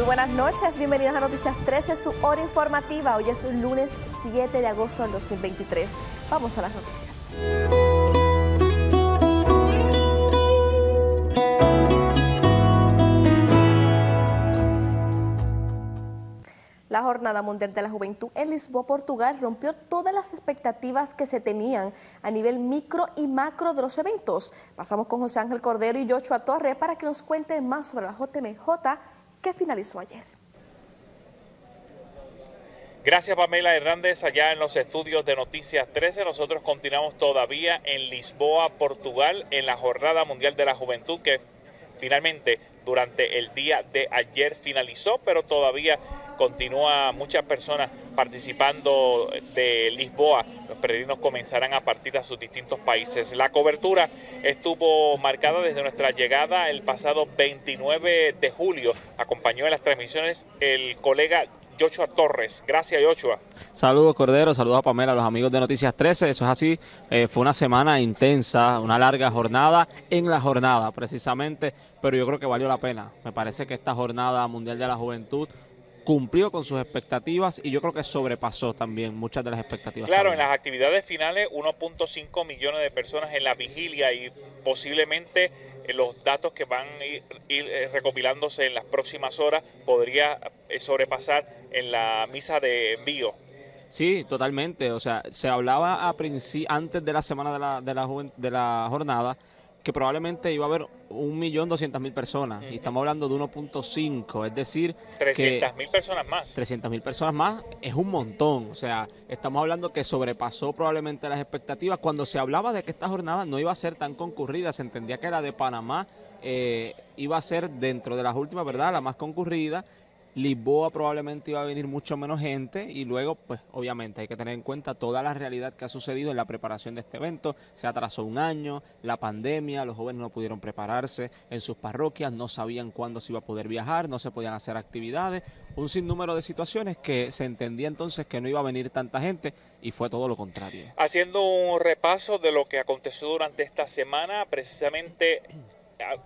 buenas noches, bienvenidos a Noticias 13, su hora informativa. Hoy es un lunes 7 de agosto del 2023. Vamos a las noticias. La Jornada Mundial de la Juventud en Lisboa, Portugal, rompió todas las expectativas que se tenían a nivel micro y macro de los eventos. Pasamos con José Ángel Cordero y Joshua Torres para que nos cuenten más sobre la JMJ que finalizó ayer. Gracias, Pamela Hernández, allá en los estudios de Noticias 13. Nosotros continuamos todavía en Lisboa, Portugal, en la Jornada Mundial de la Juventud que finalmente durante el día de ayer finalizó, pero todavía continúa muchas personas participando de Lisboa. Los peregrinos comenzarán a partir a sus distintos países. La cobertura estuvo marcada desde nuestra llegada el pasado 29 de julio. Acompañó en las transmisiones el colega Joshua Torres. Gracias, Joshua. Saludos, Cordero, saludos a Pamela, a los amigos de Noticias 13. Eso es así, fue una semana intensa, una larga jornada en la jornada precisamente, pero yo creo que valió la pena. Me parece que esta Jornada Mundial de la Juventud cumplió con sus expectativas y yo creo que sobrepasó también muchas de las expectativas. Claro, en las actividades finales 1.5 millones de personas en la vigilia y posiblemente los datos que van a ir recopilándose en las próximas horas podría sobrepasar en la misa de envío. Sí, totalmente. O sea, se hablaba antes de la semana de la jornada que probablemente iba a haber 1.200.000 personas y estamos hablando de 1.5, es decir, 300.000 personas más. 300.000 personas más es un montón, o sea, estamos hablando que sobrepasó probablemente las expectativas. Cuando se hablaba de que esta jornada no iba a ser tan concurrida, se entendía que la de Panamá iba a ser dentro de las últimas, ¿verdad?, la más concurrida. Lisboa probablemente iba a venir mucho menos gente y luego, pues obviamente hay que tener en cuenta toda la realidad que ha sucedido en la preparación de este evento. Se atrasó un año, la pandemia, los jóvenes no pudieron prepararse en sus parroquias, no sabían cuándo se iba a poder viajar, no se podían hacer actividades, un sinnúmero de situaciones que se entendía entonces que no iba a venir tanta gente y fue todo lo contrario. Haciendo un repaso de lo que aconteció durante esta semana, precisamente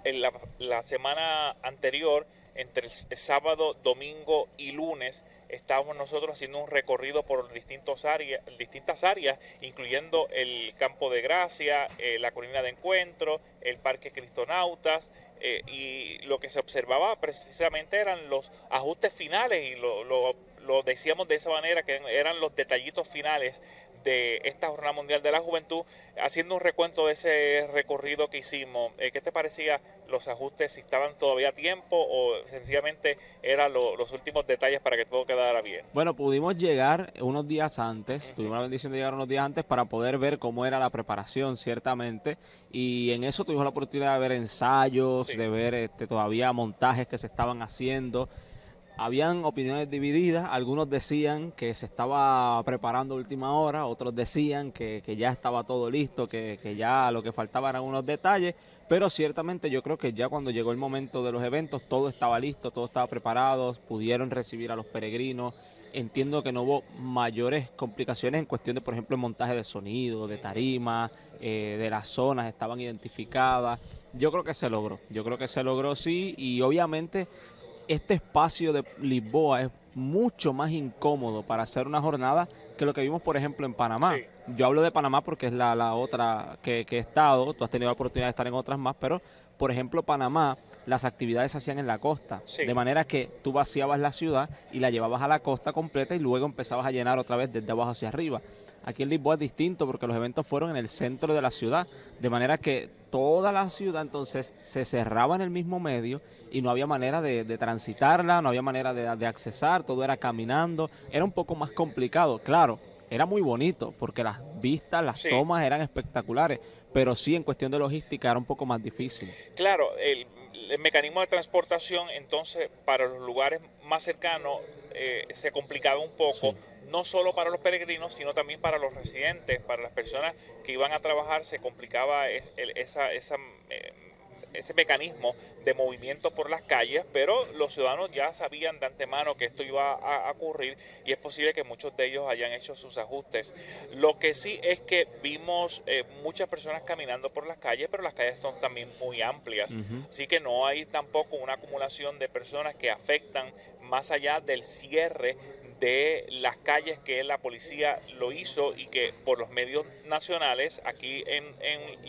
en la semana anterior, entre el sábado, domingo y lunes, estábamos nosotros haciendo un recorrido por distintas áreas, incluyendo el Campo de Gracia, la Colina de Encuentro, el Parque Cristonautas, y lo que se observaba precisamente eran los ajustes finales, y lo decíamos de esa manera, que eran los detallitos finales de esta Jornada Mundial de la Juventud. Haciendo un recuento de ese recorrido que hicimos, ¿qué te parecía los ajustes? ¿Si estaban todavía a tiempo o sencillamente eran los últimos detalles para que todo quedara bien? Bueno, pudimos llegar unos días antes, tuvimos la bendición de llegar unos días antes para poder ver cómo era la preparación, ciertamente, y en eso tuvimos la oportunidad de ver ensayos, de ver todavía montajes que se estaban haciendo. Habían opiniones divididas, algunos decían que se estaba preparando a última hora, otros decían que ya estaba todo listo, que ya lo que faltaba eran unos detalles, pero ciertamente yo creo que ya cuando llegó el momento de los eventos todo estaba listo, todo estaba preparado, pudieron recibir a los peregrinos. Entiendo que no hubo mayores complicaciones en cuestión de, por ejemplo, el montaje de sonido, de tarima, de las zonas estaban identificadas. Yo creo que se logró sí, y obviamente este espacio de Lisboa es mucho más incómodo para hacer una jornada que lo que vimos, por ejemplo, en Panamá. Sí. Yo hablo de Panamá porque es la otra que he estado, tú has tenido la oportunidad de estar en otras más, pero, por ejemplo, Panamá, las actividades se hacían en la costa, de manera que tú vaciabas la ciudad y la llevabas a la costa completa y luego empezabas a llenar otra vez desde abajo hacia arriba. Aquí en Lisboa es distinto porque los eventos fueron en el centro de la ciudad, de manera que toda la ciudad entonces se cerraba en el mismo medio y no había manera de transitarla, no había manera de accesar, todo era caminando, era un poco más complicado. Claro, era muy bonito porque las vistas, las tomas eran espectaculares, pero sí en cuestión de logística era un poco más difícil. Claro, el mecanismo de transportación entonces para los lugares más cercanos se complicaba un poco, no solo para los peregrinos, sino también para los residentes, para las personas que iban a trabajar, se complicaba esa ese mecanismo de movimiento por las calles, pero los ciudadanos ya sabían de antemano que esto iba a ocurrir y es posible que muchos de ellos hayan hecho sus ajustes. Lo que sí es que vimos muchas personas caminando por las calles, pero las calles son también muy amplias, así que no hay tampoco una acumulación de personas que afectan más allá del cierre de las calles que la policía lo hizo y que por los medios nacionales aquí en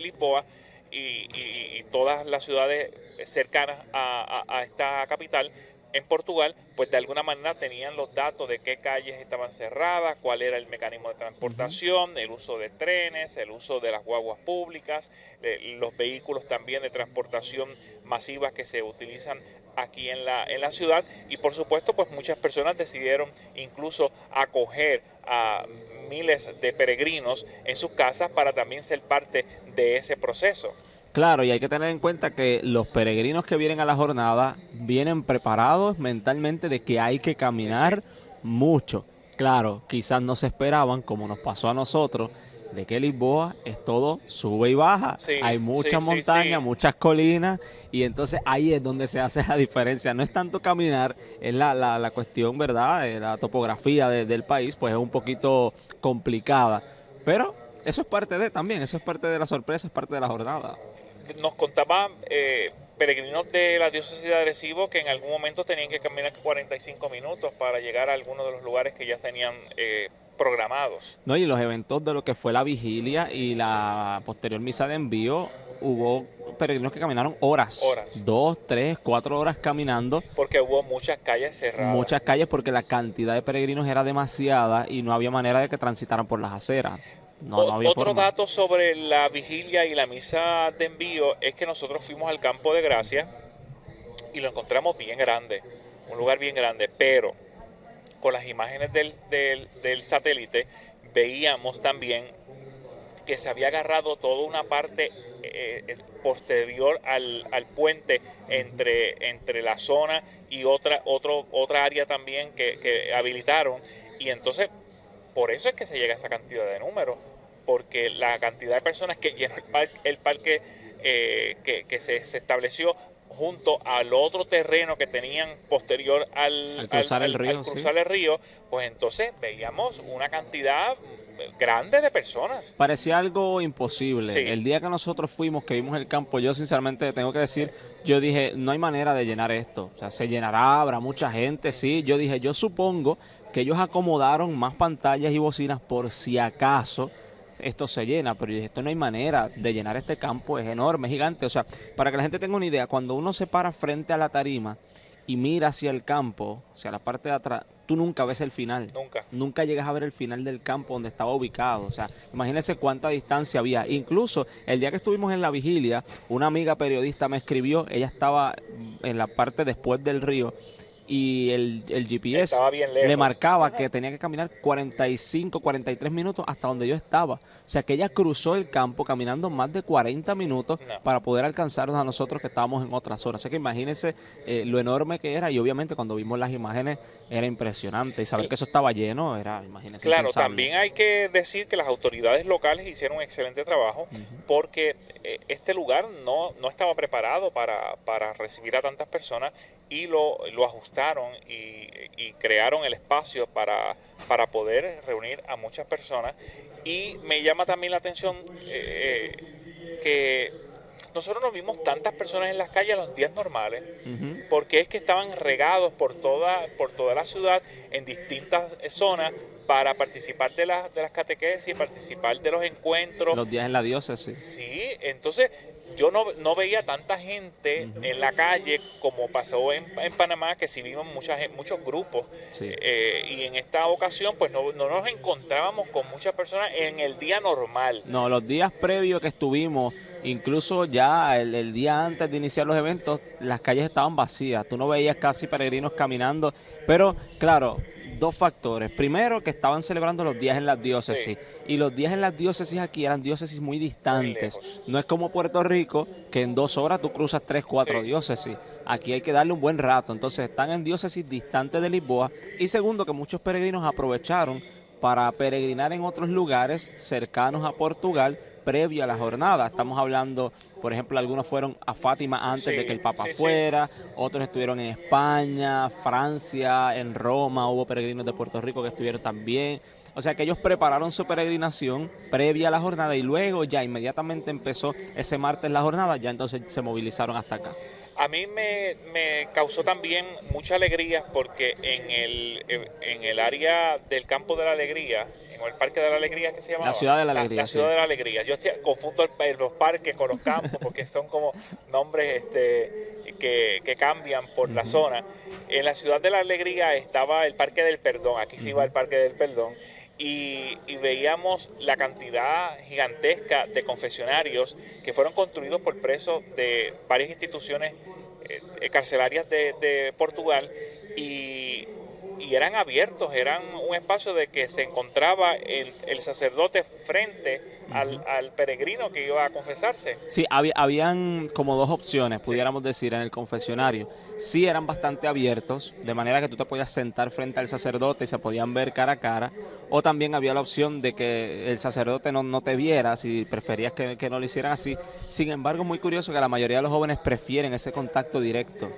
Lisboa y todas las ciudades cercanas a esta capital en Portugal, pues de alguna manera tenían los datos de qué calles estaban cerradas, cuál era el mecanismo de transportación, el uso de trenes, el uso de las guaguas públicas, los vehículos también de transportación masiva que se utilizan aquí en la ciudad y por supuesto pues muchas personas decidieron incluso acoger a miles de peregrinos en sus casas para también ser parte de ese proceso. Claro, y hay que tener en cuenta que los peregrinos que vienen a la jornada vienen preparados mentalmente de que hay que caminar mucho. Claro, quizás no se esperaban, como nos pasó a nosotros, de que Lisboa es todo sube y baja. Sí, hay muchas sí, montañas, sí. muchas colinas, y entonces ahí es donde se hace la diferencia. No es tanto caminar, es la cuestión, ¿verdad? La topografía del país, pues es un poquito complicada. Pero eso es parte de también, eso es parte de la sorpresa, es parte de la jornada. Nos contaban peregrinos de la diócesis de Arecibo que en algún momento tenían que caminar 45 minutos para llegar a algunos de los lugares que ya tenían programados. No, y los eventos de lo que fue la vigilia y la posterior misa de envío, hubo peregrinos que caminaron horas. 2, 3, 4 horas caminando. Porque hubo muchas calles cerradas. Muchas calles porque la cantidad de peregrinos era demasiada y no había manera de que transitaran por las aceras. No había Otro forma. dato sobre la vigilia y la misa de envío es que nosotros fuimos al Campo de Gracia y lo encontramos bien grande, un lugar bien grande, pero con las imágenes del satélite veíamos también que se había agarrado toda una parte posterior al puente entre la zona y otra área también que habilitaron y entonces por eso es que se llega a esa cantidad de números, porque la cantidad de personas que llenó el parque que se estableció junto al otro terreno que tenían posterior al cruzar el río, pues entonces veíamos una cantidad grande de personas. Parecía algo imposible. Sí. El día que nosotros fuimos, que vimos el campo, yo sinceramente tengo que decir, yo dije, no hay manera de llenar esto. O sea, se llenará, habrá mucha gente, sí. Yo dije, yo supongo que ellos acomodaron más pantallas y bocinas por si acaso esto se llena, pero yo dije, esto no hay manera de llenar este campo, es enorme, es gigante. O sea, para que la gente tenga una idea, cuando uno se para frente a la tarima y mira hacia el campo, hacia la parte de atrás, tú nunca ves el final. Nunca llegas a ver el final del campo donde estaba ubicado. O sea, imagínense cuánta distancia había. Incluso el día que estuvimos en la vigilia, una amiga periodista me escribió, ella estaba en la parte después del río, y el GPS le marcaba que tenía que caminar 45, 43 minutos hasta donde yo estaba. O sea que ella cruzó el campo caminando más de 40 minutos para poder alcanzarnos a nosotros que estábamos en otra zona. O sea que imagínense lo enorme que era y obviamente cuando vimos las imágenes era impresionante y saber que eso estaba lleno era, imagínense. Claro, impensable. también hay que decir que las autoridades locales hicieron un excelente trabajo porque este lugar no estaba preparado para recibir a tantas personas y lo ajustaron y crearon el espacio para poder reunir a muchas personas. Y me llama también la atención que nosotros no vimos tantas personas en las calles los días normales, porque es que estaban regados por toda la ciudad en distintas zonas para participar de las catequesis, participar de los encuentros. Los días en la diócesis. Sí, entonces yo no veía tanta gente en la calle como pasó en Panamá, que sí vimos muchos grupos. Sí. Y en esta ocasión pues no nos encontrábamos con muchas personas en el día normal. No, los días previos que estuvimos, incluso ya el día antes de iniciar los eventos, las calles estaban vacías. Tú no veías casi peregrinos caminando, pero claro, dos factores. Primero, que estaban celebrando los días en las diócesis. Sí. Y los días en las diócesis aquí eran diócesis muy distantes. No es como Puerto Rico, que en 2 horas tú cruzas 3, 4 diócesis. Aquí hay que darle un buen rato. Entonces están en diócesis distantes de Lisboa. Y segundo, que muchos peregrinos aprovecharon para peregrinar en otros lugares cercanos a Portugal, previo a la jornada. Estamos hablando, por ejemplo, algunos fueron a Fátima antes de que el Papa fuera, otros estuvieron en España, Francia, en Roma, hubo peregrinos de Puerto Rico que estuvieron también. O sea que ellos prepararon su peregrinación previa a la jornada y luego ya inmediatamente empezó ese martes la jornada, ya entonces se movilizaron hasta acá. A mí me causó también mucha alegría porque en el área del Campo de la Alegría, en el Parque de la Alegría, ¿qué se llamaba? La Ciudad de la Alegría. La Ciudad de la Alegría. Yo confundo los parques con los campos porque son como nombres que cambian por la zona. En la Ciudad de la Alegría estaba el Parque del Perdón, aquí se iba el Parque del Perdón. Y veíamos la cantidad gigantesca de confesionarios que fueron construidos por presos de varias instituciones carcelarias de Portugal y eran abiertos, eran un espacio de que se encontraba el sacerdote frente al peregrino que iba a confesarse. Sí, habían como dos opciones, pudiéramos decir, en el confesionario. Sí eran bastante abiertos, de manera que tú te podías sentar frente al sacerdote y se podían ver cara a cara, o también había la opción de que el sacerdote no te viera si preferías que no lo hicieran así. Sin embargo, es muy curioso que la mayoría de los jóvenes prefieren ese contacto directo.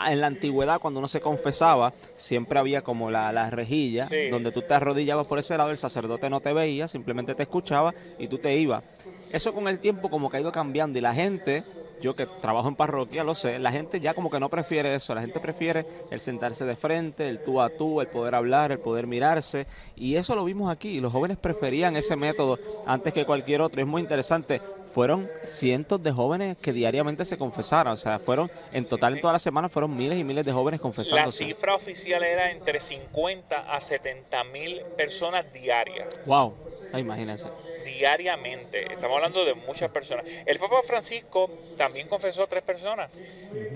En la antigüedad, cuando uno se confesaba, siempre había como la rejilla, donde tú te arrodillabas por ese lado, el sacerdote no te veía, simplemente te escuchaba y tú te ibas. Eso con el tiempo como que ha ido cambiando y la gente, yo que trabajo en parroquia lo sé, la gente ya como que no prefiere eso, la gente prefiere el sentarse de frente, el tú a tú, el poder hablar, el poder mirarse, y eso lo vimos aquí, los jóvenes preferían ese método antes que cualquier otro. Es muy interesante. Fueron cientos de jóvenes que diariamente se confesaron, o sea, fueron en total en toda la semana fueron miles y miles de jóvenes confesándose. La cifra oficial era entre 50 a 70 mil personas diarias. Wow, imagínense. Diariamente, estamos hablando de muchas personas. El Papa Francisco también confesó a 3 personas,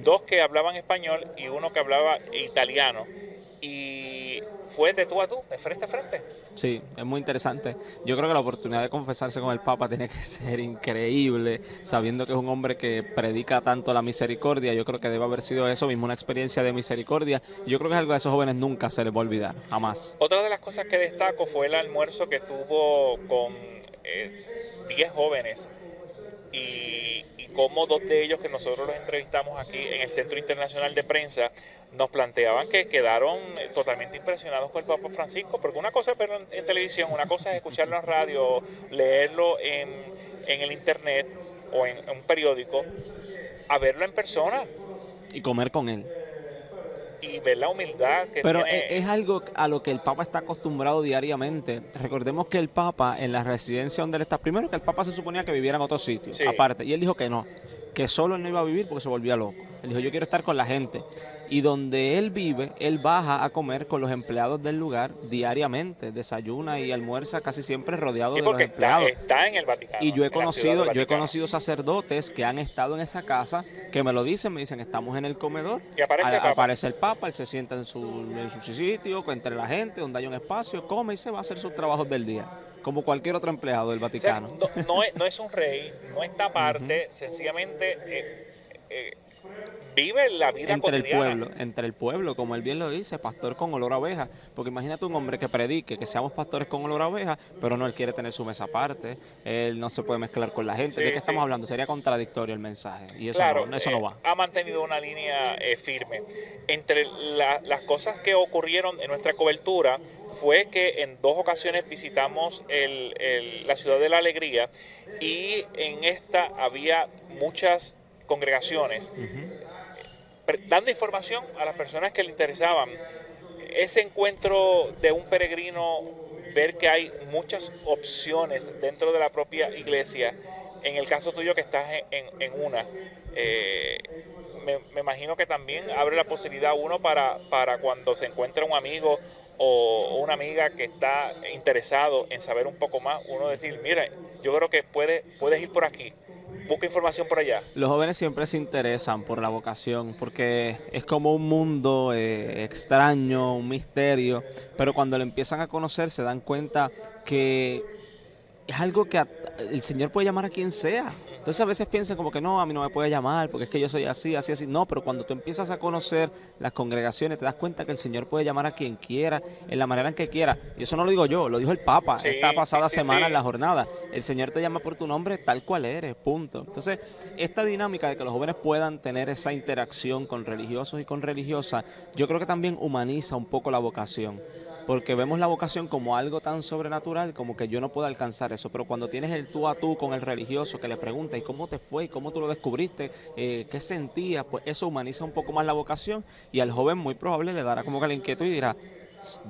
2 que hablaban español y 1 que hablaba italiano. Y fue de tú a tú, de frente a frente. Sí, es muy interesante. Yo creo que la oportunidad de confesarse con el Papa tiene que ser increíble, sabiendo que es un hombre que predica tanto la misericordia. Yo creo que debe haber sido eso mismo, una experiencia de misericordia. Yo creo que es algo que a esos jóvenes nunca se les va a olvidar, jamás. Otra de las cosas que destaco fue el almuerzo que tuvo con 10 jóvenes y cómo 2 de ellos que nosotros los entrevistamos aquí en el Centro Internacional de Prensa nos planteaban que quedaron totalmente impresionados con el Papa Francisco, porque una cosa es verlo en televisión, una cosa es escucharlo en radio, leerlo en el internet o en un periódico, a verlo en persona. Y comer con él. Y ver la humildad que Pero tiene. es algo a lo que el Papa está acostumbrado diariamente. Recordemos que el Papa en la residencia donde él está, primero que el Papa se suponía que viviera en otro sitio, aparte, y él dijo que no, que solo él no iba a vivir porque se volvía loco. Él dijo, yo quiero estar con la gente. Y donde él vive, él baja a comer con los empleados del lugar diariamente, desayuna y almuerza casi siempre rodeado de los empleados. Está en el Vaticano. Y yo he conocido sacerdotes que han estado en esa casa que me lo dicen, me dicen, estamos en el comedor, y aparece el Papa, él se sienta en su sitio, entre la gente, donde hay un espacio, come y se va a hacer sus trabajos del día, como cualquier otro empleado del Vaticano. O sea, no es un rey, no está aparte, sencillamente vive la vida cotidiana. Entre el pueblo, como él bien lo dice, pastor con olor a oveja, porque imagínate un hombre que predique que seamos pastores con olor a oveja, pero no, él quiere tener su mesa aparte, él no se puede mezclar con la gente. ¿De qué estamos hablando? Sería contradictorio el mensaje, y eso, eso no va. Ha mantenido una línea firme. Entre las cosas que ocurrieron en nuestra cobertura fue que en 2 ocasiones visitamos la Ciudad de la Alegría, y en esta había muchas congregaciones dando información a las personas que le interesaban. Ese encuentro de un peregrino, ver que hay muchas opciones dentro de la propia iglesia, en el caso tuyo que estás en una, me imagino que también abre la posibilidad uno para cuando se encuentra un amigo o una amiga que está interesado en saber un poco más, uno decir, mira, yo creo que puedes ir por aquí, busca información por allá. Los jóvenes siempre se interesan por la vocación porque es como un mundo extraño, un misterio, pero cuando lo empiezan a conocer se dan cuenta que es algo que el Señor puede llamar a quien sea. Entonces a veces piensan como que no, a mí no me puede llamar porque es que yo soy así, así, así. No, pero cuando tú empiezas a conocer las congregaciones, te das cuenta que el Señor puede llamar a quien quiera, en la manera en que quiera. Y eso no lo digo yo, lo dijo el Papa Sí, esta pasada sí, semana en sí. la jornada. El Señor te llama por tu nombre tal cual eres, punto. Entonces, esta dinámica de que los jóvenes puedan tener esa interacción con religiosos y con religiosas, yo creo que también humaniza un poco la vocación. Porque vemos la vocación como algo tan sobrenatural como que yo no puedo alcanzar eso, pero cuando tienes el tú a tú con el religioso que le pregunta ¿y cómo te fue? ¿Y cómo tú lo descubriste? ¿Qué sentías? Pues eso humaniza un poco más la vocación y al joven muy probable le dará como que la inquietud y dirá,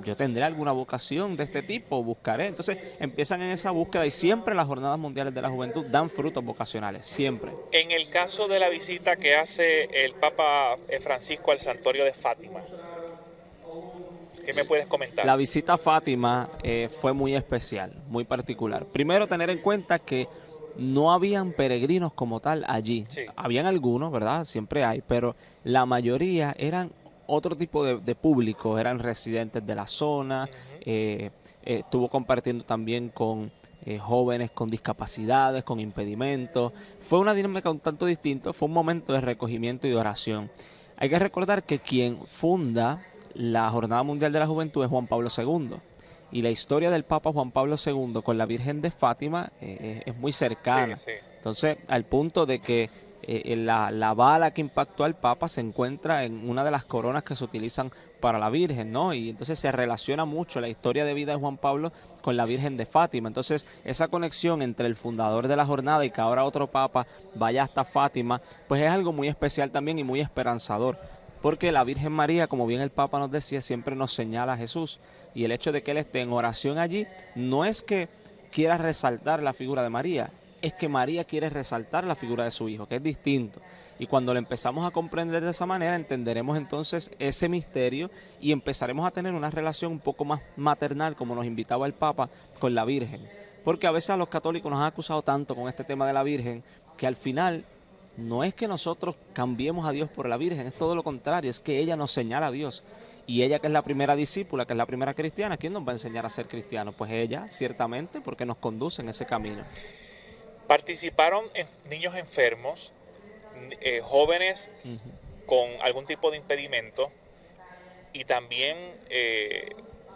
yo tendré alguna vocación de este tipo, buscaré. Entonces empiezan en esa búsqueda y siempre las jornadas mundiales de la juventud dan frutos vocacionales, siempre. En el caso de la visita que hace el Papa Francisco al santuario de Fátima, ¿qué me puedes comentar? La visita a Fátima fue muy especial, muy particular. Primero, tener en cuenta que no habían peregrinos como tal allí. Sí. Habían algunos, ¿verdad? Siempre hay, pero la mayoría eran otro tipo de público, eran residentes de la zona. Estuvo compartiendo también con jóvenes con discapacidades, con impedimentos. Fue una dinámica un tanto distinta, fue un momento de recogimiento y de oración. Hay que recordar que quien funda la Jornada Mundial de la Juventud es Juan Pablo II. Y la historia del Papa Juan Pablo II con la Virgen de Fátima es muy cercana. Sí, sí. Entonces, al punto de que la bala que impactó al Papa se encuentra en una de las coronas que se utilizan para la Virgen, ¿no? Y entonces se relaciona mucho la historia de vida de Juan Pablo con la Virgen de Fátima. Entonces, esa conexión entre el fundador de la jornada y que ahora otro Papa vaya hasta Fátima, pues es algo muy especial también y muy esperanzador. Porque la Virgen María, como bien el Papa nos decía, siempre nos señala a Jesús. Y el hecho de que Él esté en oración allí no es que quiera resaltar la figura de María, es que María quiere resaltar la figura de su Hijo, que es distinto. Y cuando lo empezamos a comprender de esa manera, entenderemos entonces ese misterio y empezaremos a tener una relación un poco más maternal, como nos invitaba el Papa, con la Virgen. Porque a veces a los católicos nos han acusado tanto con este tema de la Virgen, que al final no es que nosotros cambiemos a Dios por la Virgen, es todo lo contrario, es que ella nos señala a Dios. Y ella, que es la primera discípula, que es la primera cristiana, ¿quién nos va a enseñar a ser cristianos? Pues ella, ciertamente, porque nos conduce en ese camino. Participaron niños enfermos, jóvenes con algún tipo de impedimento y también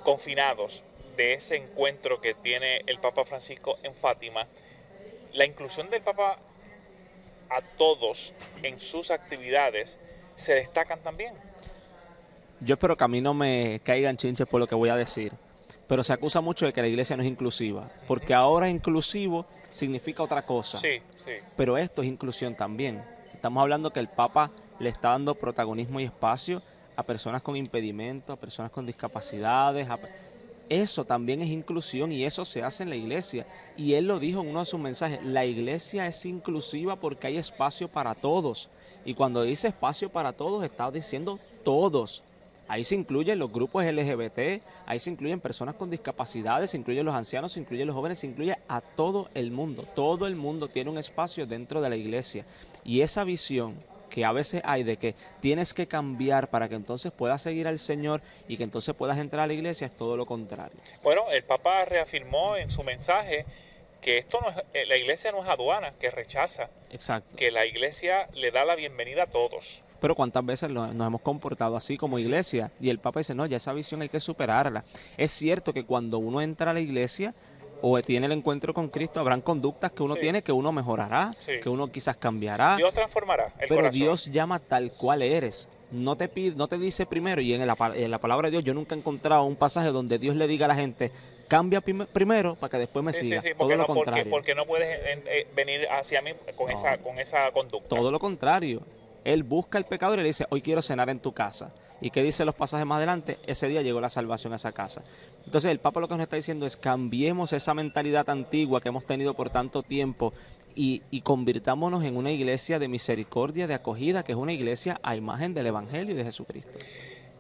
confinados de ese encuentro que tiene el Papa Francisco en Fátima. La inclusión del Papa a todos en sus actividades se destacan también. Yo espero que a mí no me caigan chinches por lo que voy a decir, pero se acusa mucho de que la iglesia no es inclusiva, porque ahora inclusivo significa otra cosa, Sí, sí. pero esto es inclusión también. Estamos hablando que el Papa le está dando protagonismo y espacio a personas con impedimentos, a personas con discapacidades. Eso también es inclusión y eso se hace en la iglesia. Y él lo dijo en uno de sus mensajes, la iglesia es inclusiva porque hay espacio para todos. Y cuando dice espacio para todos, está diciendo todos. Ahí se incluyen los grupos LGBT, ahí se incluyen personas con discapacidades, se incluyen los ancianos, se incluyen los jóvenes, se incluye a todo el mundo. Todo el mundo tiene un espacio dentro de la iglesia. Y esa visión que a veces hay de que tienes que cambiar para que entonces puedas seguir al Señor y que entonces puedas entrar a la iglesia, es todo lo contrario. Bueno, el Papa reafirmó en su mensaje que esto no es, la iglesia no es aduana, que rechaza. Exacto. Que la iglesia le da la bienvenida a todos. Pero cuántas veces nos hemos comportado así como iglesia y el Papa dice, no, ya esa visión hay que superarla. Es cierto que cuando uno entra a la iglesia o tiene el encuentro con Cristo, habrán conductas que uno tiene que uno mejorará, que uno quizás cambiará. Dios transformará el pero corazón. Dios llama tal cual eres. No te dice primero, y en la palabra de Dios yo nunca he encontrado un pasaje donde Dios le diga a la gente, cambia primero para que después me siga. Todo lo contrario. Porque no puedes venir hacia mí con esa conducta. Todo lo contrario. Él busca el pecador y le dice, hoy quiero cenar en tu casa. ¿Y qué dice los pasajes más adelante? Ese día llegó la salvación a esa casa. Entonces el Papa lo que nos está diciendo es cambiemos esa mentalidad antigua que hemos tenido por tanto tiempo y convirtámonos en una iglesia de misericordia, de acogida, que es una iglesia a imagen del Evangelio y de Jesucristo.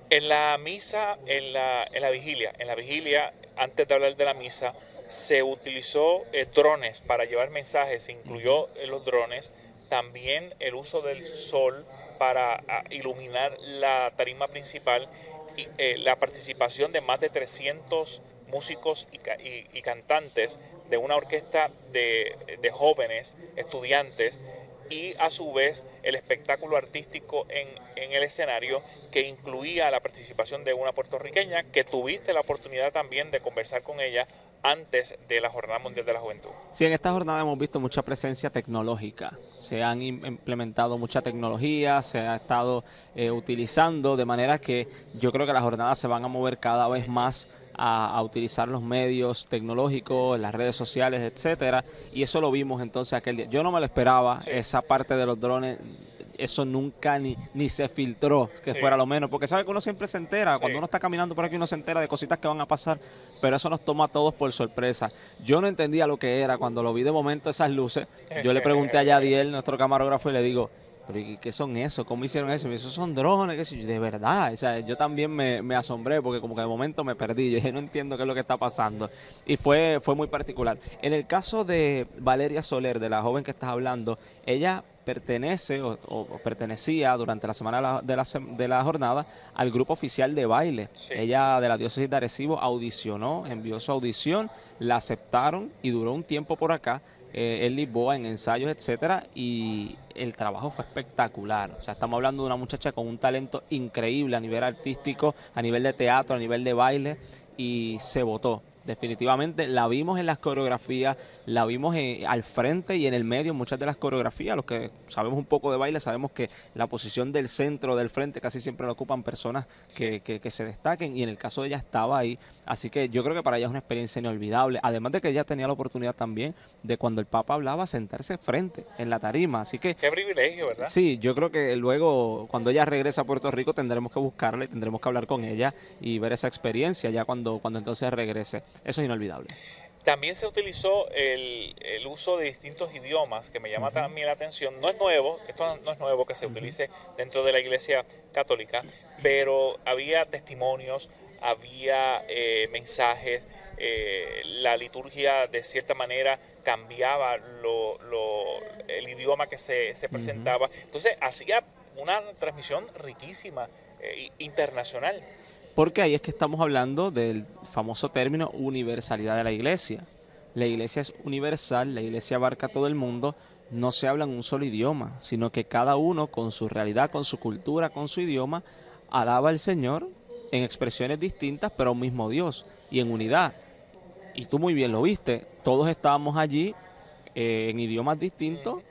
En la misa, en la vigilia, antes de hablar de la misa, se utilizó drones para llevar mensajes, se incluyó los drones, también el uso del sol para iluminar la tarima principal y la participación de más de 300 músicos y cantantes de una orquesta de jóvenes estudiantes, y a su vez el espectáculo artístico en el escenario, que incluía la participación de una puertorriqueña que tuviste la oportunidad también de conversar con ella antes de la Jornada Mundial de la Juventud. Sí, en esta jornada hemos visto mucha presencia tecnológica. Se han implementado mucha tecnología, se ha estado utilizando, de manera que yo creo que las jornadas se van a mover cada vez más a utilizar los medios tecnológicos, las redes sociales, etcétera, y eso lo vimos entonces aquel día. Yo no me lo esperaba, sí, esa parte de los drones. Eso nunca ni se filtró, que sí, fuera lo menos, porque sabe que uno siempre se entera, sí, cuando uno está caminando por aquí uno se entera de cositas que van a pasar, pero eso nos toma a todos por sorpresa. Yo no entendía lo que era cuando lo vi de momento esas luces. Yo le pregunté a Yadiel, nuestro camarógrafo, y le digo, ¿pero qué son eso? ¿Cómo hicieron eso? Y me dice, esos son drones, qué sé yo. De verdad, o sea, yo también me asombré porque como que de momento me perdí, yo dije, no entiendo qué es lo que está pasando, y fue muy particular. En el caso de Valeria Soler, de la joven que estás hablando, ella pertenece o pertenecía durante la semana de la jornada al grupo oficial de baile. Sí. Ella, de la diócesis de Arecibo, audicionó, envió su audición, la aceptaron y duró un tiempo por acá en Lisboa, en ensayos, etcétera, y el trabajo fue espectacular. O sea, estamos hablando de una muchacha con un talento increíble a nivel artístico, a nivel de teatro, a nivel de baile, y se votó. Definitivamente la vimos en las coreografías, la vimos al frente y en el medio, muchas de las coreografías. Los que sabemos un poco de baile sabemos que la posición del centro, del frente, casi siempre la ocupan personas que se destaquen, y en el caso de ella estaba ahí. Así que yo creo que para ella es una experiencia inolvidable, además de que ella tenía la oportunidad también de, cuando el Papa hablaba, sentarse frente en la tarima. Así que qué privilegio, ¿verdad? Sí, yo creo que luego, cuando ella regrese a Puerto Rico, tendremos que buscarla y tendremos que hablar con ella y ver esa experiencia ya cuando entonces regrese. Eso es inolvidable. También se utilizó el uso de distintos idiomas, que me llama también la atención. No es nuevo, esto no es nuevo que se utilice dentro de la Iglesia Católica, pero había testimonios, había mensajes, la liturgia de cierta manera cambiaba el idioma que se presentaba. Entonces hacía una transmisión riquísima, internacional. Porque ahí es que estamos hablando del famoso término universalidad de la iglesia. La iglesia es universal, la iglesia abarca a todo el mundo, no se habla en un solo idioma, sino que cada uno con su realidad, con su cultura, con su idioma, alaba al Señor en expresiones distintas, pero a un mismo Dios y en unidad. Y tú muy bien lo viste, todos estábamos allí en idiomas distintos,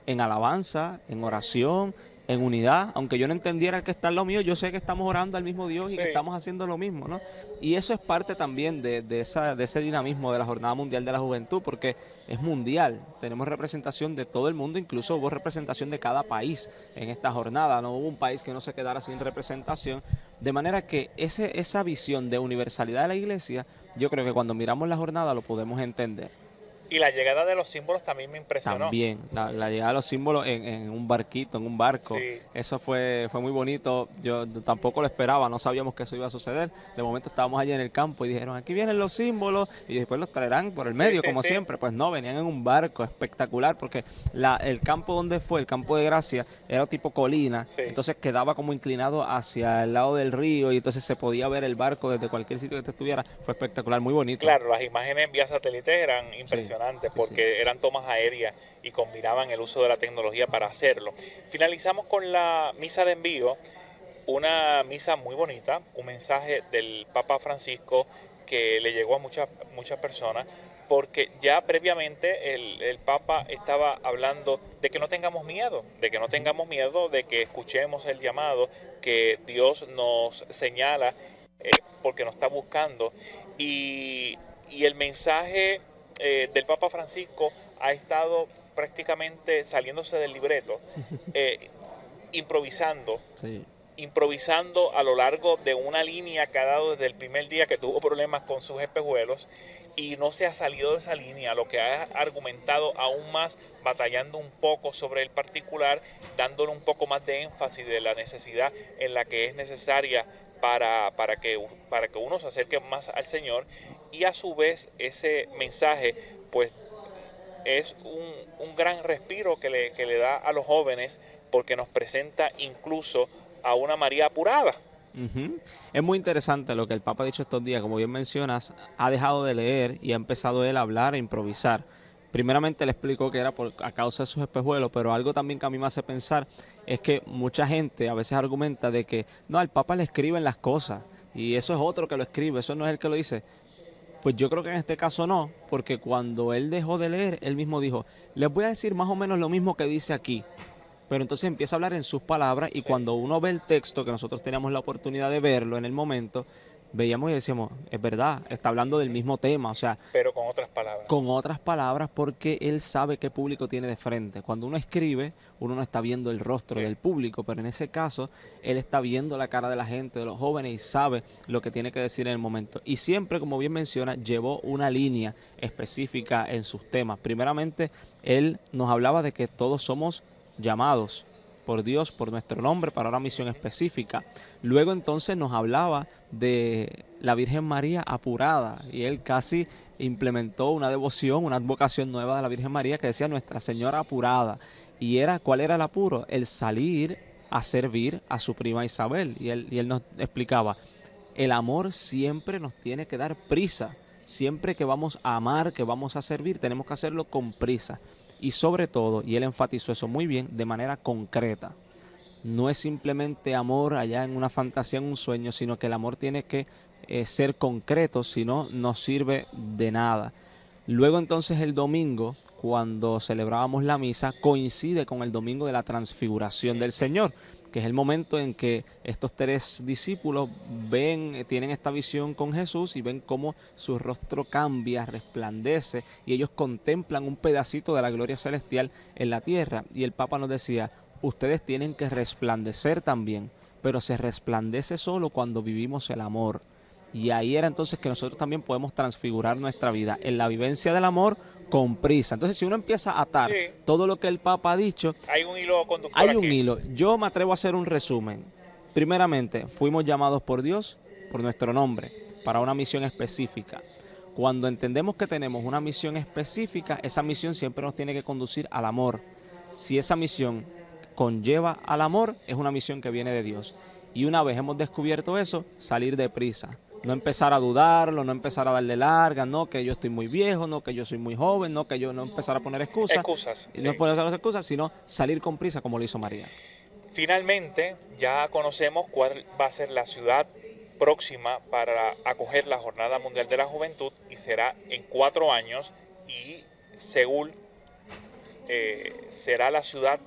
en alabanza, en oración, en unidad. Aunque yo no entendiera que está en lo mío, yo sé que estamos orando al mismo Dios y que estamos haciendo lo mismo, ¿no? Y eso es parte también de ese dinamismo de la Jornada Mundial de la Juventud, porque es mundial. Tenemos representación de todo el mundo, incluso hubo representación de cada país en esta jornada. No hubo un país que no se quedara sin representación. De manera que esa visión de universalidad de la iglesia, yo creo que cuando miramos la jornada lo podemos entender. Y la llegada de los símbolos también me impresionó. También, la llegada de los símbolos en un barquito, en un barco. Sí. Eso fue muy bonito. Yo tampoco lo esperaba, no sabíamos que eso iba a suceder. De momento estábamos allí en el campo y dijeron, aquí vienen los símbolos y después los traerán por el medio, como siempre. Pues no, venían en un barco espectacular, porque el campo donde fue, el campo de Gracia, era tipo colina. Entonces quedaba como inclinado hacia el lado del río y entonces se podía ver el barco desde cualquier sitio que te estuviera. Fue espectacular, muy bonito. Claro, las imágenes vía satélite eran impresionantes. Porque eran tomas aéreas y combinaban el uso de la tecnología para hacerlo. Finalizamos con la misa de envío, una misa muy bonita, un mensaje del Papa Francisco que le llegó a muchas personas, porque ya previamente el Papa estaba hablando de que no tengamos miedo, de que escuchemos el llamado que Dios nos señala, porque nos está buscando, y el mensaje del Papa Francisco ha estado prácticamente saliéndose del libreto, improvisando a lo largo de una línea que ha dado desde el primer día, que tuvo problemas con sus espejuelos, y no se ha salido de esa línea, lo que ha argumentado aún más, batallando un poco sobre el particular, dándole un poco más de énfasis de la necesidad en la que es necesaria para que uno se acerque más al Señor. Y a su vez ese mensaje pues es un gran respiro que le da a los jóvenes, porque nos presenta incluso a una María apurada, Ujú. Es muy interesante lo que el Papa ha dicho estos días. Como bien mencionas, ha dejado de leer y ha empezado él a hablar e improvisar. Primeramente le explicó que era a causa de sus espejuelos, pero algo también que a mí me hace pensar es que mucha gente a veces argumenta de que no, al Papa le escriben las cosas y eso es otro que lo escribe, eso no es el que lo dice. Pues yo creo que en este caso no, porque cuando él dejó de leer, él mismo dijo, les voy a decir más o menos lo mismo que dice aquí, pero entonces empieza a hablar en sus palabras y Sí, cuando uno ve el texto, que nosotros teníamos la oportunidad de verlo en el momento, veíamos y decíamos, es verdad, está hablando del mismo tema, o sea, pero con otras palabras. con otras palabras porque él sabe qué público tiene de frente. Cuando uno escribe, uno no está viendo el rostro Sí. del público, pero en ese caso, él está viendo la cara de la gente, de los jóvenes y sabe lo que tiene que decir en el momento. Y siempre, como bien menciona, llevó una línea específica en sus temas. Primeramente, él nos hablaba de que todos somos llamados por Dios, por nuestro nombre, para una misión específica. Luego entonces nos hablaba de la Virgen María apurada y él casi implementó una devoción, una advocación nueva de la Virgen María que decía Nuestra Señora apurada. Y era, ¿cuál era el apuro? El salir a servir a su prima Isabel. Y él nos explicaba, el amor siempre nos tiene que dar prisa. Siempre que vamos a amar, que vamos a servir, tenemos que hacerlo con prisa. Y sobre todo, y él enfatizó eso muy bien, de manera concreta. No es simplemente amor allá en una fantasía, en un sueño, sino que el amor tiene que ser concreto, si no, no sirve de nada. Luego entonces el domingo, cuando celebrábamos la misa, coincide con el domingo de la transfiguración del Señor, que es el momento en que estos tres discípulos ven, tienen esta visión con Jesús y ven cómo su rostro cambia, resplandece y ellos contemplan un pedacito de la gloria celestial en la tierra. Y el Papa nos decía, ustedes tienen que resplandecer también, pero se resplandece solo cuando vivimos el amor. Y ahí era entonces que nosotros también podemos transfigurar nuestra vida en la vivencia del amor con prisa. Entonces, si uno empieza a atar Sí, todo lo que el Papa ha dicho, hay un hilo conductor hay un aquí. hilo. Yo me atrevo a hacer un resumen. Primeramente, fuimos llamados por Dios, por nuestro nombre, para una misión específica. Cuando entendemos que tenemos una misión específica, esa misión siempre nos tiene que conducir al amor. Si esa misión conlleva al amor, es una misión que viene de Dios. Y una vez hemos descubierto eso, salir deprisa. No empezar a dudarlo, no empezar a darle larga, no que yo estoy muy viejo, no que yo soy muy joven, no que yo no empezar a poner excusas. Excusas, Y no sí. poner las excusas, sino salir con prisa como lo hizo María. Finalmente, ya conocemos cuál va a ser la ciudad próxima para acoger la Jornada Mundial de la Juventud y será en 4 años y Seúl será la ciudad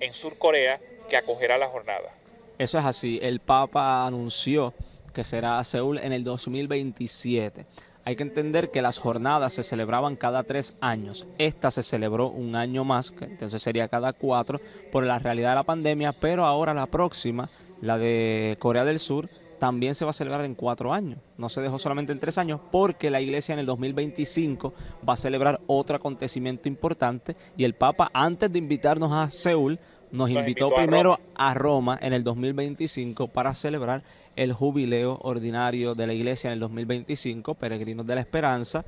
en Sur Corea que acogerá la jornada. Eso es así. El Papa anunció que será Seúl en el 2027. Hay que entender que las jornadas se celebraban cada 3 años. Esta se celebró un año más, que entonces sería cada 4, por la realidad de la pandemia, pero ahora la próxima, la de Corea del Sur, también se va a celebrar en 4 años. No se dejó solamente en 3 años porque la iglesia en el 2025 va a celebrar otro acontecimiento importante y el Papa, antes de invitarnos a Seúl, nos invitó primero a Roma en el 2025 para celebrar el jubileo ordinario de la iglesia en el 2025, Peregrinos de la Esperanza,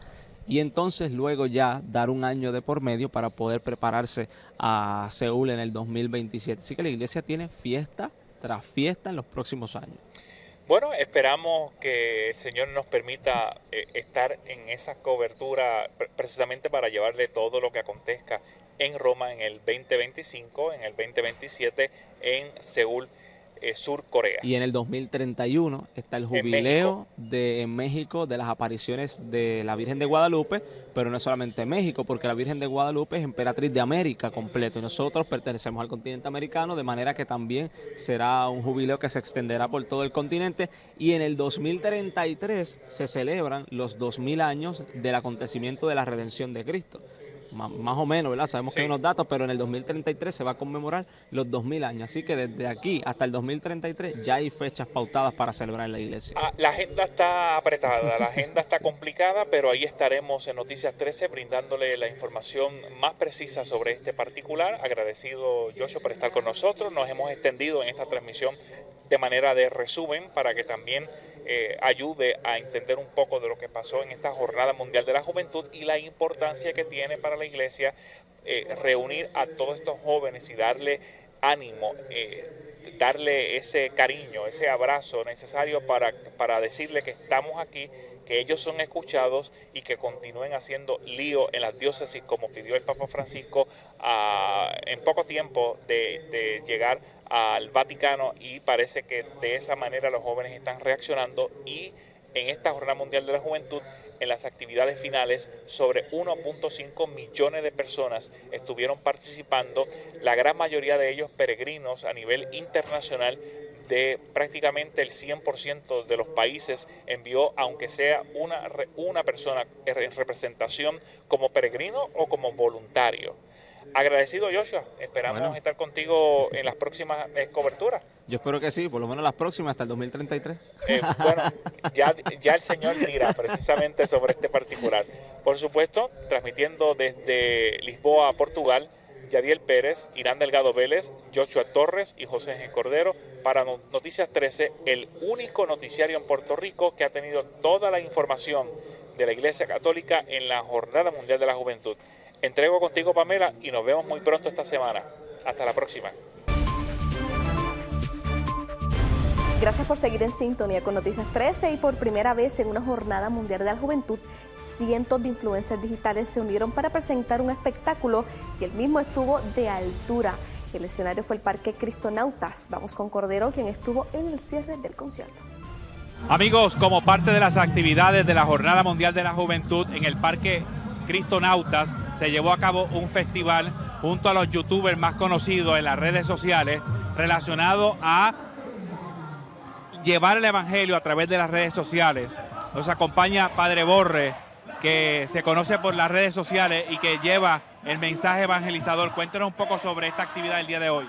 y entonces luego ya dar un año de por medio para poder prepararse a Seúl en el 2027. Así que la iglesia tiene fiesta tras fiesta en los próximos años. Bueno, esperamos que el Señor nos permita estar en esa cobertura precisamente para llevarle todo lo que acontezca en Roma en el 2025, en el 2027 en Seúl, Sur Corea. Y en el 2031 está el jubileo en México de las apariciones de la Virgen de Guadalupe, pero no es solamente México, porque la Virgen de Guadalupe es emperatriz de América completo y nosotros pertenecemos al continente americano, de manera que también será un jubileo que se extenderá por todo el continente. Y en el 2033 se celebran los 2000 años del acontecimiento de la redención de Cristo. Más o menos, ¿verdad? Sabemos que hay unos datos, pero en el 2033 se va a conmemorar los 2000 años. Así que desde aquí hasta el 2033 ya hay fechas pautadas para celebrar en la iglesia. La agenda está apretada, la agenda está complicada, pero ahí estaremos en Noticias 13 brindándole la información más precisa sobre este particular. Agradecido, Joshua, por estar con nosotros. Nos hemos extendido en esta transmisión de manera de resumen para que también ayude a entender un poco de lo que pasó en esta Jornada Mundial de la Juventud y la importancia que tiene para la iglesia reunir a todos estos jóvenes y darle ánimo, darle ese cariño, ese abrazo necesario para decirle que estamos aquí, que ellos son escuchados y que continúen haciendo lío en las diócesis como pidió el Papa Francisco en poco tiempo de llegar al Vaticano, y parece que de esa manera los jóvenes están reaccionando. Y en esta Jornada Mundial de la Juventud, en las actividades finales, sobre 1.5 millones de personas estuvieron participando, la gran mayoría de ellos peregrinos a nivel internacional. De prácticamente el 100% de los países envió, aunque sea una persona en representación como peregrino o como voluntario. Agradecido, Joshua, esperamos estar contigo en las próximas coberturas. Yo espero que sí, por lo menos las próximas hasta el 2033. Bueno, ya el Señor dirá precisamente sobre este particular. Por supuesto, transmitiendo desde Lisboa, Portugal, Yadiel Pérez, Irán Delgado Vélez, Joshua Torres y José Ángel Cordero para Noticias 13, el único noticiario en Puerto Rico que ha tenido toda la información de la Iglesia Católica en la Jornada Mundial de la Juventud. Entrego contigo, Pamela, y nos vemos muy pronto esta semana. Hasta la próxima. Gracias por seguir en sintonía con Noticias 13, y por primera vez en una Jornada Mundial de la Juventud, cientos de influencers digitales se unieron para presentar un espectáculo y el mismo estuvo de altura. El escenario fue el Parque Cristonautas. Vamos con Cordero, quien estuvo en el cierre del concierto. Amigos, como parte de las actividades de la Jornada Mundial de la Juventud en el Parque Cristonautas, se llevó a cabo un festival junto a los youtubers más conocidos en las redes sociales relacionado a llevar el evangelio a través de las redes sociales. Nos acompaña Padre Borre, que se conoce por las redes sociales y que lleva el mensaje evangelizador. Cuéntanos un poco sobre esta actividad del día de hoy.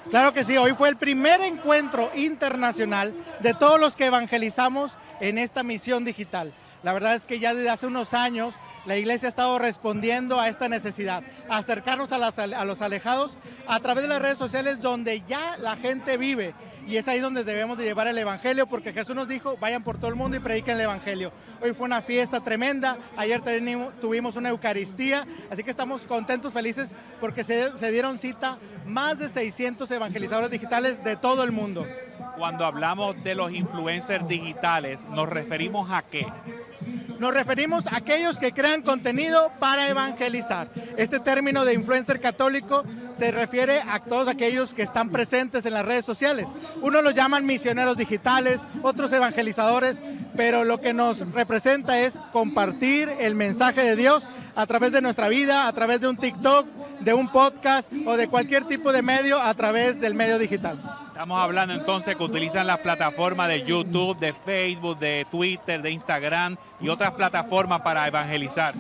Claro que sí, hoy fue el primer encuentro internacional de todos los que evangelizamos en esta misión digital. La verdad es que ya desde hace unos años la iglesia ha estado respondiendo a esta necesidad, acercarnos a los alejados a través de las redes sociales donde ya la gente vive, y es ahí donde debemos de llevar el evangelio, porque Jesús nos dijo, vayan por todo el mundo y prediquen el evangelio. Hoy fue una fiesta tremenda, ayer tuvimos una Eucaristía, así que estamos contentos, felices, porque se dieron cita más de 600 evangelizadores digitales de todo el mundo. Cuando hablamos de los influencers digitales, ¿nos referimos a qué? Nos referimos a aquellos que crean contenido para evangelizar. Este término de influencer católico se refiere a todos aquellos que están presentes en las redes sociales. Unos los llaman misioneros digitales, otros evangelizadores, pero lo que nos representa es compartir el mensaje de Dios a través de nuestra vida, a través de un TikTok, de un podcast o de cualquier tipo de medio a través del medio digital. Estamos hablando entonces que utilizan las plataformas de YouTube, de Facebook, de Twitter, de Instagram y otras plataformas para evangelizar.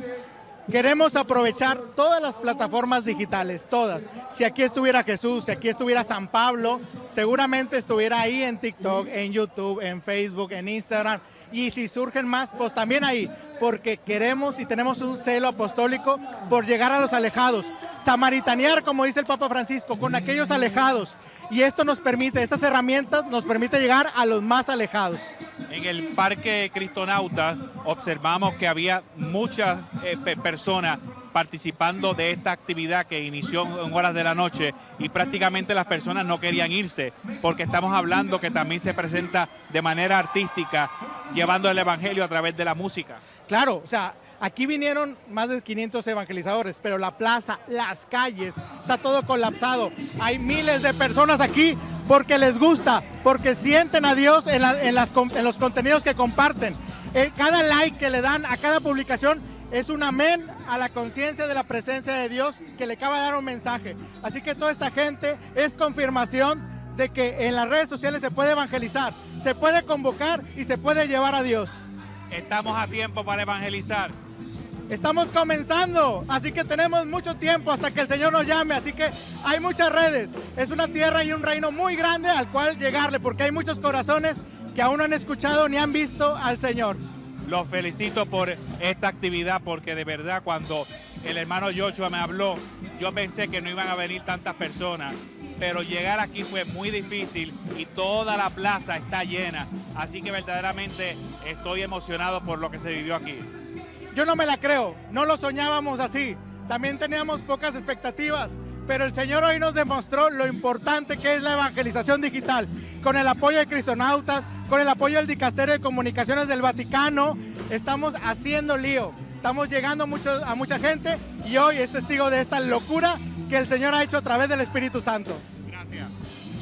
Queremos aprovechar todas las plataformas digitales, todas. Si aquí estuviera Jesús, si aquí estuviera San Pablo, seguramente estuviera ahí en TikTok, en YouTube, en Facebook, en Instagram. Y si surgen más, pues también ahí, porque queremos y tenemos un celo apostólico por llegar a los alejados, samaritanear, como dice el Papa Francisco, con aquellos alejados. Y esto nos permite, estas herramientas nos permite llegar a los más alejados. En el Parque Cristonautas observamos que había muchas personas participando de esta actividad que inició en horas de la noche, y prácticamente las personas no querían irse, porque estamos hablando que también se presenta de manera artística, llevando el evangelio a través de la música. Claro, o sea, aquí vinieron más de 500 evangelizadores, pero la plaza, las calles, está todo colapsado. Hay miles de personas aquí porque les gusta, porque sienten a Dios en los contenidos que comparten. Cada like que le dan a cada publicación es un amén a la conciencia de la presencia de Dios, que le acaba de dar un mensaje. Así que toda esta gente es confirmación de que en las redes sociales se puede evangelizar, se puede convocar y se puede llevar a Dios. Estamos a tiempo para evangelizar. Estamos comenzando, así que tenemos mucho tiempo hasta que el Señor nos llame, así que hay muchas redes. Es una tierra y un reino muy grande al cual llegarle, porque hay muchos corazones que aún no han escuchado ni han visto al Señor. Los felicito por esta actividad, porque de verdad cuando el hermano Joshua me habló, yo pensé que no iban a venir tantas personas, pero llegar aquí fue muy difícil y toda la plaza está llena, así que verdaderamente estoy emocionado por lo que se vivió aquí. Yo no me la creo, no lo soñábamos así, también teníamos pocas expectativas, pero el Señor hoy nos demostró lo importante que es la evangelización digital, con el apoyo de Cristonautas, con el apoyo del Dicasterio de Comunicaciones del Vaticano. Estamos haciendo lío, estamos llegando a mucha gente y hoy es testigo de esta locura que el Señor ha hecho a través del Espíritu Santo. Gracias.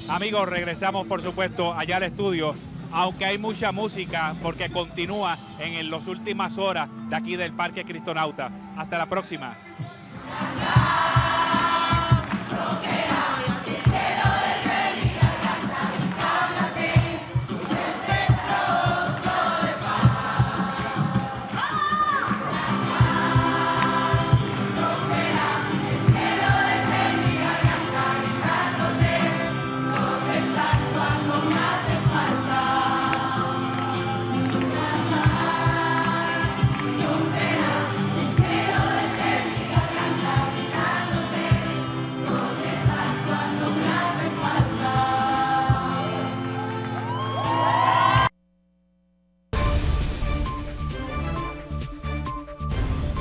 Amigos, regresamos por supuesto allá al estudio, aunque hay mucha música porque continúa en las últimas horas de aquí del Parque Cristonauta. Hasta la próxima.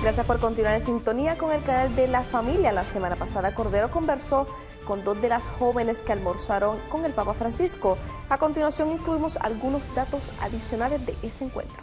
Gracias por continuar en sintonía con el canal de La Familia. La semana pasada Cordero conversó con dos de las jóvenes que almorzaron con el Papa Francisco. A continuación incluimos algunos datos adicionales de ese encuentro.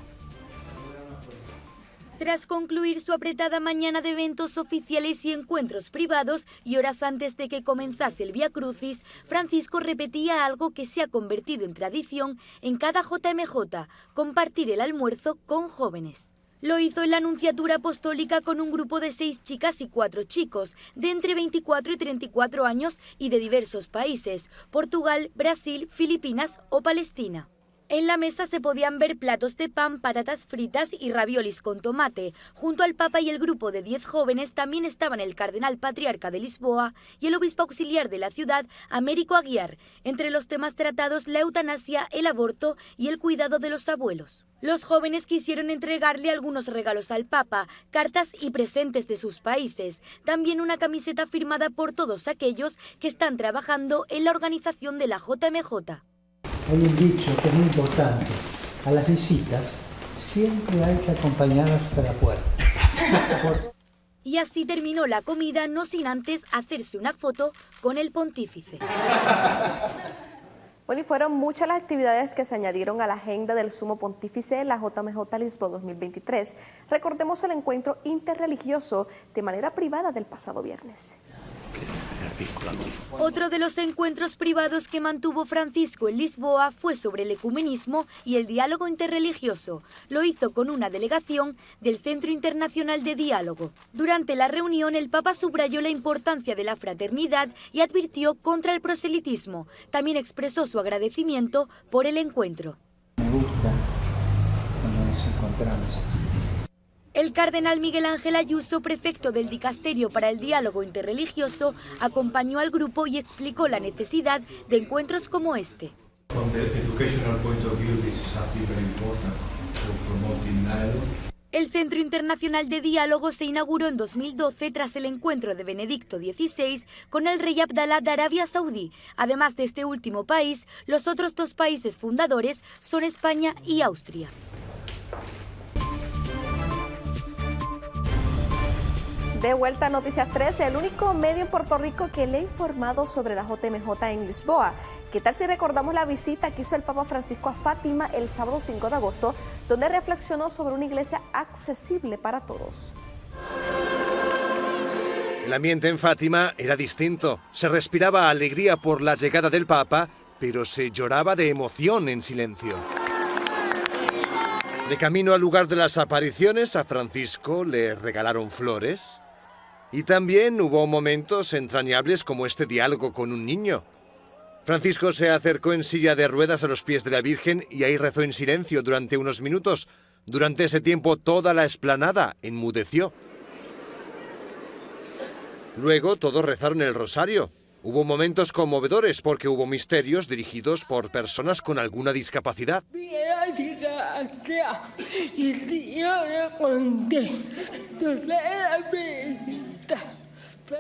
Tras concluir su apretada mañana de eventos oficiales y encuentros privados y horas antes de que comenzase el Vía Crucis, Francisco repetía algo que se ha convertido en tradición en cada JMJ, compartir el almuerzo con jóvenes. Lo hizo en la Nunciatura Apostólica con un grupo de 6 chicas y 4 chicos, de entre 24 y 34 años y de diversos países: Portugal, Brasil, Filipinas o Palestina. En la mesa se podían ver platos de pan, patatas fritas y raviolis con tomate. Junto al Papa y el grupo de 10 jóvenes también estaban el cardenal patriarca de Lisboa y el obispo auxiliar de la ciudad, Américo Aguiar. Entre los temas tratados, la eutanasia, el aborto y el cuidado de los abuelos. Los jóvenes quisieron entregarle algunos regalos al Papa, cartas y presentes de sus países. También una camiseta firmada por todos aquellos que están trabajando en la organización de la JMJ. Hay un dicho que es muy importante: a las visitas siempre hay que acompañarlas hasta la puerta. Y así terminó la comida, no sin antes hacerse una foto con el pontífice. Bueno, y fueron muchas las actividades que se añadieron a la agenda del Sumo Pontífice en la JMJ Lisboa 2023. Recordemos el encuentro interreligioso de manera privada del pasado viernes. Otro de los encuentros privados que mantuvo Francisco en Lisboa fue sobre el ecumenismo y el diálogo interreligioso. Lo hizo con una delegación del Centro Internacional de Diálogo. Durante la reunión, el Papa subrayó la importancia de la fraternidad y advirtió contra el proselitismo. También expresó su agradecimiento por el encuentro. Me gusta cuando nos encontramos así. El cardenal Miguel Ángel Ayuso, prefecto del Dicasterio para el Diálogo Interreligioso, acompañó al grupo y explicó la necesidad de encuentros como este. El Centro Internacional de Diálogo se inauguró en 2012 tras el encuentro de Benedicto XVI con el rey Abdalá de Arabia Saudí. Además de este último país, los otros 2 países fundadores son España y Austria. De vuelta a Noticias 13, el único medio en Puerto Rico que le ha informado sobre la JMJ en Lisboa. ¿Qué tal si recordamos la visita que hizo el Papa Francisco a Fátima el sábado 5 de agosto, donde reflexionó sobre una iglesia accesible para todos? El ambiente en Fátima era distinto. Se respiraba alegría por la llegada del Papa, pero se lloraba de emoción en silencio. De camino al lugar de las apariciones, a Francisco le regalaron flores. Y también hubo momentos entrañables como este diálogo con un niño. Francisco se acercó en silla de ruedas a los pies de la Virgen y ahí rezó en silencio durante unos minutos. Durante ese tiempo toda la explanada enmudeció. Luego todos rezaron el rosario. Hubo momentos conmovedores porque hubo misterios dirigidos por personas con alguna discapacidad.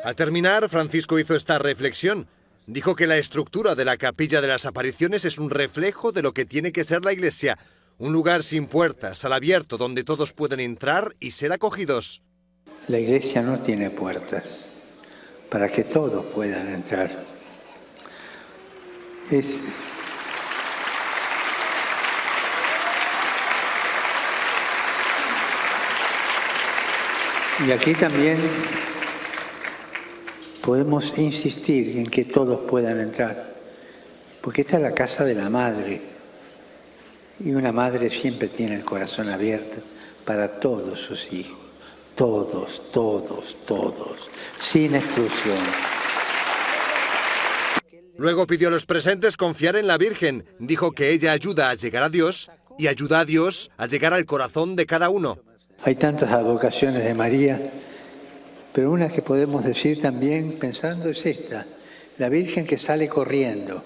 Al terminar, Francisco hizo esta reflexión. Dijo que la estructura de la Capilla de las Apariciones es un reflejo de lo que tiene que ser la Iglesia. Un lugar sin puertas, al abierto, donde todos pueden entrar y ser acogidos. La Iglesia no tiene puertas. para que todos puedan entrar. Y aquí también podemos insistir en que todos puedan entrar, porque esta es la casa de la madre, y una madre siempre tiene el corazón abierto para todos sus hijos, todos, todos, todos, sin exclusión. Luego pidió a los presentes confiar en la Virgen. Dijo que ella ayuda a llegar a Dios y ayuda a Dios a llegar al corazón de cada uno. Hay tantas advocaciones de María, pero una que podemos decir también pensando es esta, la Virgen que sale corriendo.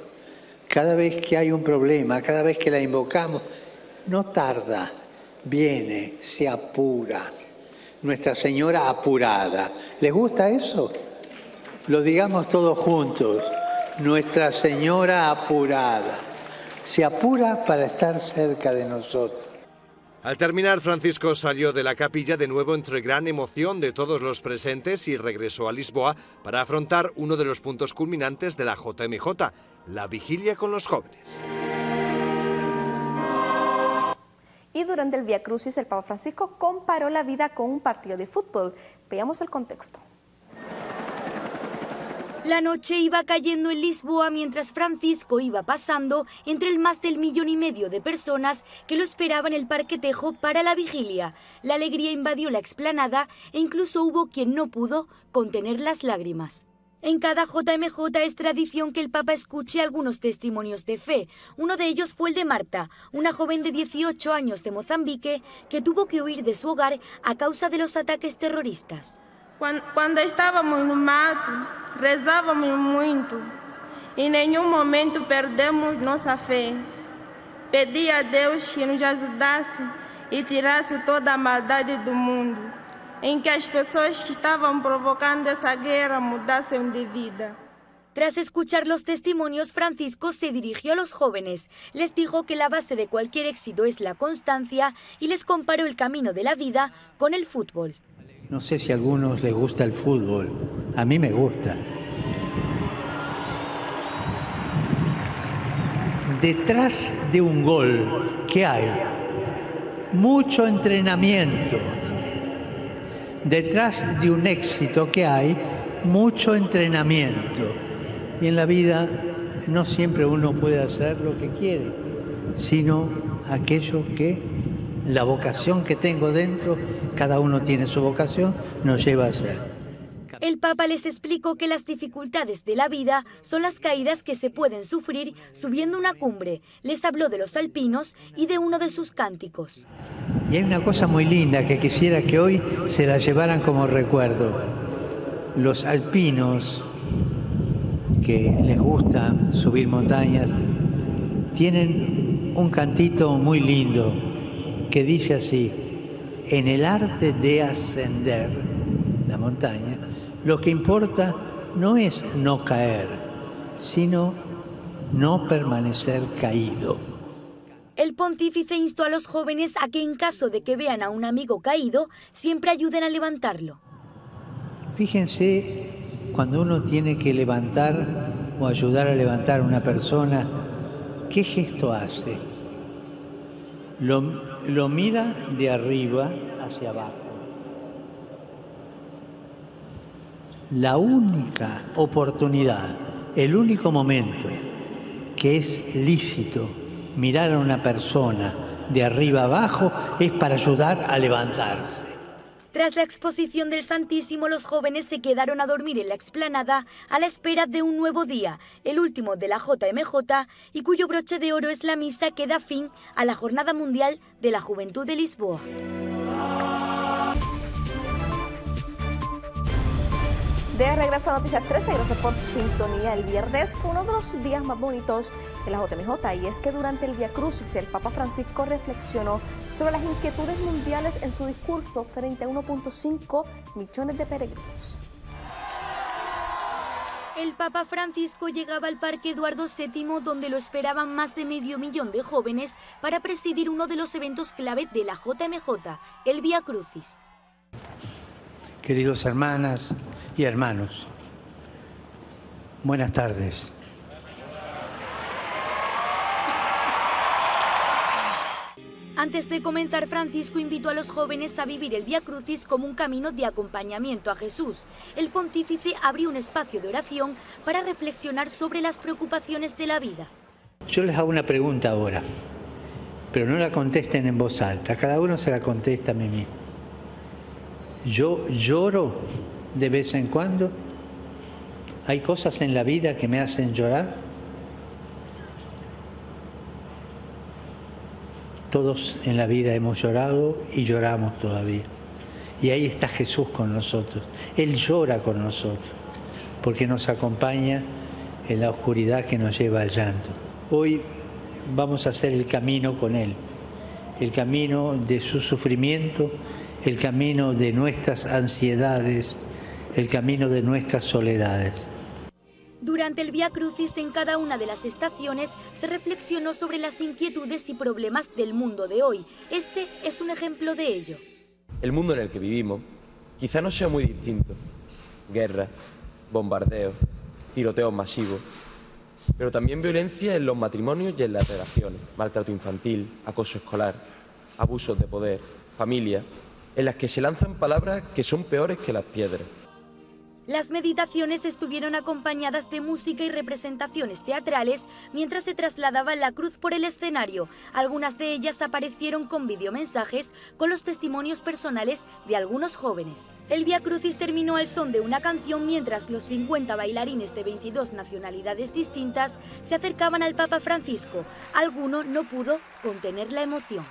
Cada vez que hay un problema, cada vez que la invocamos, no tarda, viene, se apura. Nuestra Señora apurada. ¿Les gusta eso? Lo digamos todos juntos. Nuestra Señora apurada. Se apura para estar cerca de nosotros. Al terminar, Francisco salió de la capilla de nuevo entre gran emoción de todos los presentes y regresó a Lisboa para afrontar uno de los puntos culminantes de la JMJ, la vigilia con los jóvenes. Y durante el Vía Crucis, el Papa Francisco comparó la vida con un partido de fútbol. Veamos el contexto. La noche iba cayendo en Lisboa mientras Francisco iba pasando entre el más del 1,5 millones de personas que lo esperaban en el Parque Tejo para la vigilia. La alegría invadió la explanada e incluso hubo quien no pudo contener las lágrimas. En cada JMJ es tradición que el Papa escuche algunos testimonios de fe. Uno de ellos fue el de Marta, una joven de 18 años de Mozambique que tuvo que huir de su hogar a causa de los ataques terroristas. Quando estávamos no mato, rezávamos muito. Em nenhum momento perdemos nossa fé. Pedi a Deus que nos ajudasse e tirasse toda a maldade do mundo, em que as pessoas que estavam provocando essa guerra mudassem de vida. Tras escuchar los testimonios, Francisco se dirigió a los jóvenes. Les dijo que la base de cualquier éxito es la constancia y les comparó el camino de la vida con el fútbol. No sé si a algunos les gusta el fútbol, a mí me gusta. Detrás de un gol, ¿qué hay? Mucho entrenamiento. Detrás de un éxito, ¿qué hay? Mucho entrenamiento. Y en la vida no siempre uno puede hacer lo que quiere, sino aquello que la vocación que tengo dentro, cada uno tiene su vocación, nos lleva a hacer. El Papa les explicó que las dificultades de la vida son las caídas que se pueden sufrir subiendo una cumbre. Les habló de los alpinos y de uno de sus cánticos. Y hay una cosa muy linda que quisiera que hoy se la llevaran como recuerdo. Los alpinos que les gusta subir montañas tienen un cantito muy lindo que dice así: en el arte de ascender la montaña, lo que importa no es no caer, sino no permanecer caído. El pontífice instó a los jóvenes a que en caso de que vean a un amigo caído, siempre ayuden a levantarlo. Fíjense, cuando uno tiene que levantar o ayudar a levantar a una persona, ¿qué gesto hace? Lo mira de arriba hacia abajo. La única oportunidad, el único momento que es lícito mirar a una persona de arriba abajo es para ayudar a levantarse. Tras la exposición del Santísimo, los jóvenes se quedaron a dormir en la explanada a la espera de un nuevo día, el último de la JMJ, y cuyo broche de oro es la misa que da fin a la Jornada Mundial de la Juventud de Lisboa. De regreso a Noticias 13, gracias por su sintonía. El viernes fue uno de los días más bonitos de la JMJ, y es que durante el Vía Crucis el Papa Francisco reflexionó sobre las inquietudes mundiales en su discurso frente a 1.5 millones de peregrinos. El Papa Francisco llegaba al Parque Eduardo VII, donde lo esperaban más de 500.000 de jóvenes para presidir uno de los eventos clave de la JMJ, el Vía Crucis. Queridos hermanas y hermanos, Buenas tardes. Antes de comenzar, Francisco invitó a los jóvenes a vivir el Vía Crucis como un camino de acompañamiento a Jesús. El pontífice abrió un espacio de oración para reflexionar sobre las preocupaciones de la vida. Yo les hago una pregunta ahora, pero no la contesten en voz alta, cada uno se la contesta a mí mismo. ¿Yo lloro de vez en cuando? ¿Hay cosas en la vida que me hacen llorar? Todos en la vida hemos llorado y lloramos todavía. Y ahí está Jesús con nosotros. Él llora con nosotros, porque nos acompaña en la oscuridad que nos lleva al llanto. Hoy vamos a hacer el camino con Él, el camino de su sufrimiento, el camino de nuestras ansiedades, el camino de nuestras soledades. Durante el Vía Crucis, en cada una de las estaciones, se reflexionó sobre las inquietudes y problemas del mundo de hoy. Este es un ejemplo de ello. El mundo en el que vivimos quizá no sea muy distinto. Guerras, bombardeos, tiroteos masivos, pero también violencia en los matrimonios y en las relaciones, maltrato infantil, acoso escolar, abusos de poder, familias, en las que se lanzan palabras que son peores que las piedras. Las meditaciones estuvieron acompañadas de música y representaciones teatrales mientras se trasladaba la cruz por el escenario. Algunas de ellas aparecieron con videomensajes con los testimonios personales de algunos jóvenes. El Vía Crucis terminó al son de una canción mientras los 50 bailarines de 22 nacionalidades distintas se acercaban al Papa Francisco. Alguno no pudo contener la emoción.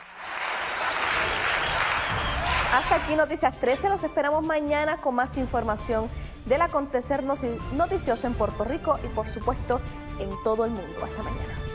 Hasta aquí Noticias 13, los esperamos mañana con más información del acontecer noticioso en Puerto Rico y por supuesto en todo el mundo. Hasta mañana.